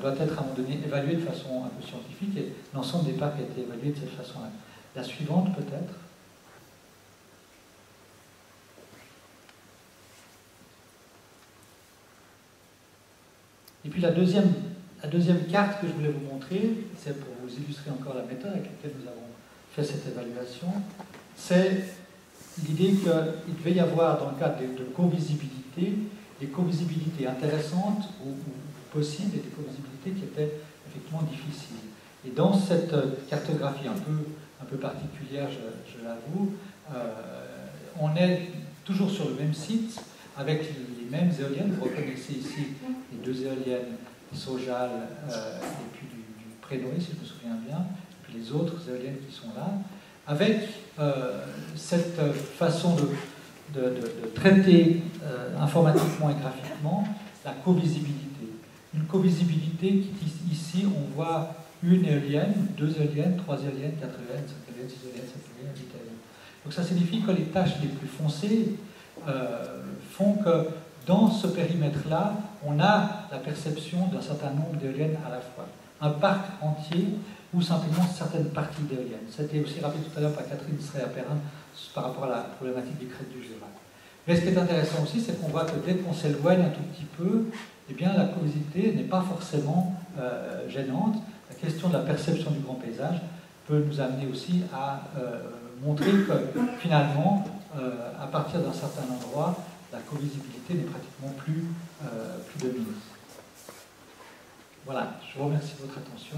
doit être à un moment donné évalué de façon un peu scientifique, et l'ensemble des parcs a été évalué de cette façon-là. La suivante, peut-être. Et puis la deuxième carte que je voulais vous montrer, c'est pour vous illustrer encore la méthode avec laquelle nous avons fait cette évaluation, c'est l'idée qu'il devait y avoir, dans le cadre de co-visibilité, des co-visibilités intéressantes ou possibles et des co-visibilités qui étaient effectivement difficiles. Et dans cette cartographie un peu particulière, je l'avoue, on est toujours sur le même site, avec les mêmes éoliennes. Vous reconnaissez ici les deux éoliennes, Sojal et puis du Prénoé, si je me souviens bien, et puis les autres éoliennes qui sont là, avec cette façon de traiter informatiquement et graphiquement la co-visibilité. Une co-visibilité qui, ici, on voit une éolienne, deux éoliennes, trois éoliennes, quatre éoliennes, cinq éoliennes, six éoliennes, sept éoliennes, huit éoliennes. Donc ça signifie que les tâches les plus foncées font que dans ce périmètre-là, on a la perception d'un certain nombre d'éoliennes à la fois. Un parc entier ou simplement certaines parties d'éoliennes. C'était aussi rappelé tout à l'heure par Catherine Sreya-Perrin par rapport à la problématique des crêtes du Jura. Mais ce qui est intéressant aussi, c'est qu'on voit que dès qu'on s'éloigne un tout petit peu, eh bien, la co-visibilité n'est pas forcément gênante. La question de la perception du grand paysage peut nous amener aussi à montrer que finalement, à partir d'un certain endroit, la co-visibilité n'est pratiquement plus dominante. Voilà, je vous remercie de votre attention.